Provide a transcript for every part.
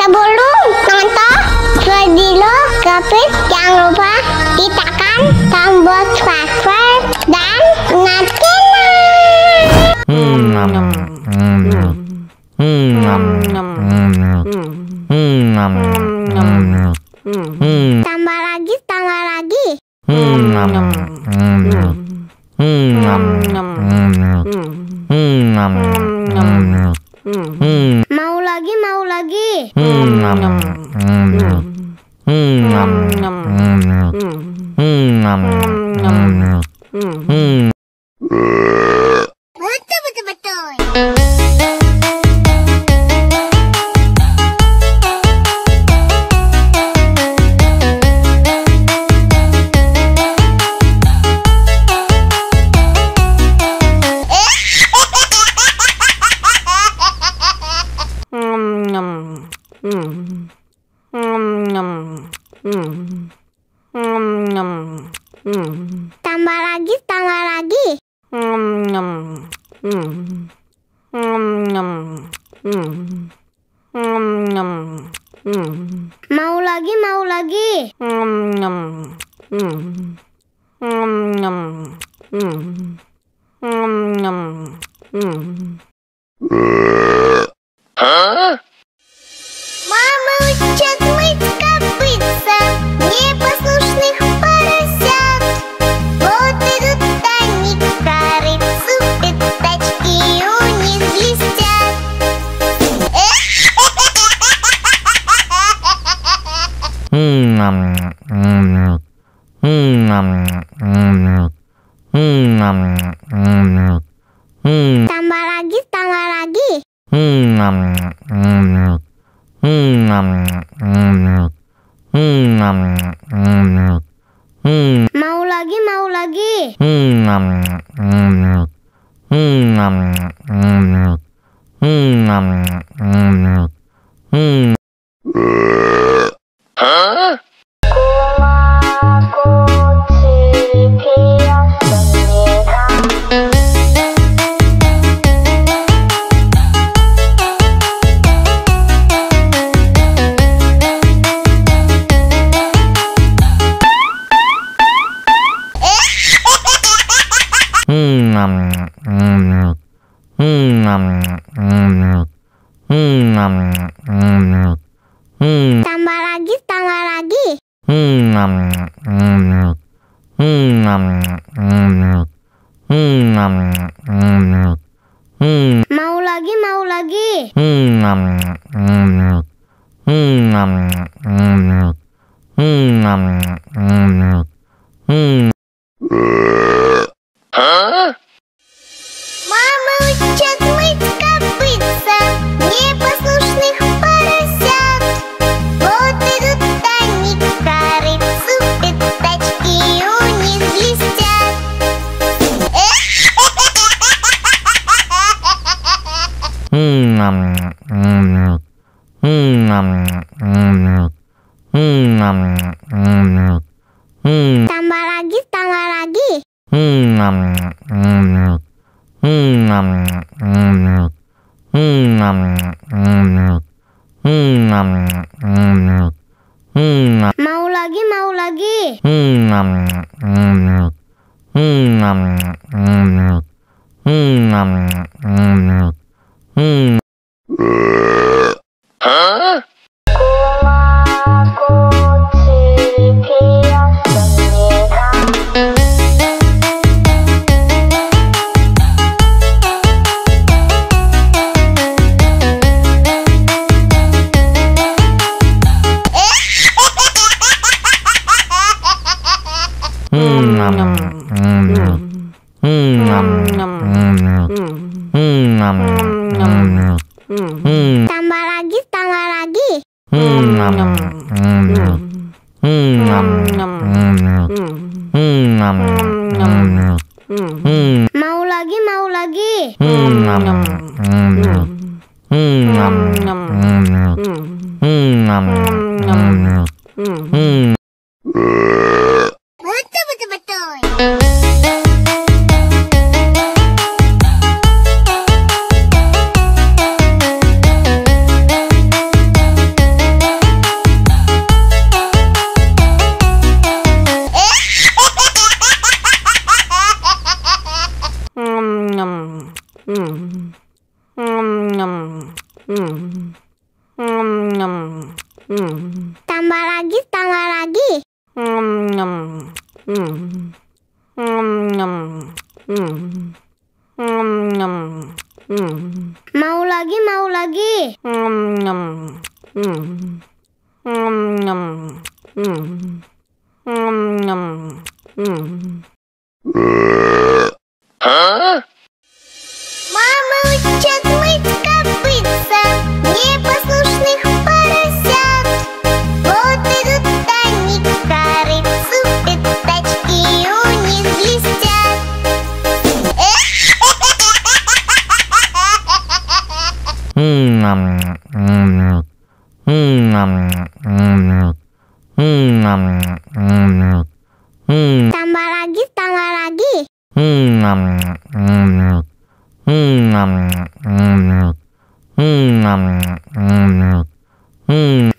Sebelum nonton video Gapit, jangan lupa tekan tombol subscribe dan nyalakan. Tambah lagi, tambah lagi. Mau lagi, mau lagi. Betul. Tambah lagi, tambah lagi. Mau lagi, mau lagi. Мама учат мыть копытца непослушных поросят. Вот идут они к корыцу, пятачки у них блестят. Tambah lagi, tambah lagi. Mau lagi, mau lagi. Tambah lagi, tambah lagi. Mau lagi, mau lagi. Мама учат мыть копытца непослушных поросят. Вот идут они к корыцу, пятачки у них блестят. Tambah lagi, tambah lagi. Mau lagi, mau lagi. Tambah lagi, tambah lagi. Mau lagi, mau lagi. Betul. Tambah lagi, tambah lagi. Mau lagi, mau lagi. Мама учат мыть копытца непослушных поросят. Вот идут они к корыцу, пятачки у них блестят. Tambah lagi, tambah lagi.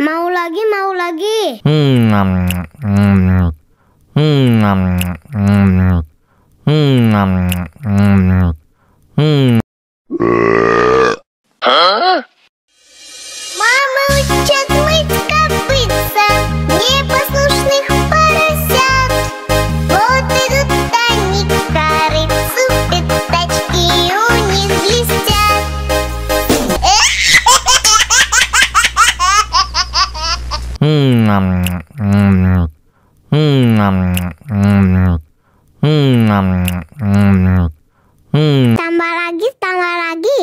Mau lagi, mau lagi. Мама учат мыть копытца непослушных поросят. Вот идут они к корыцу, пятачки у них блестят. Tambah lagi, tambah lagi.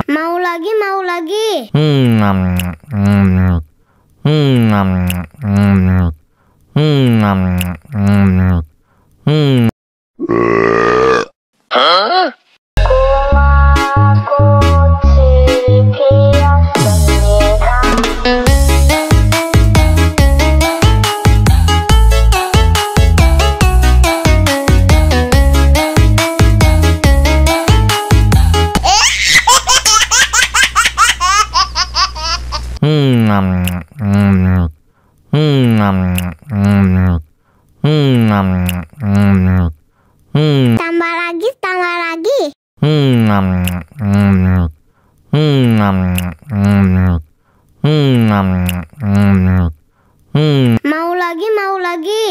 Mau lagi, mau lagi. Tambah lagi, tambah lagi. Mau lagi, mau lagi.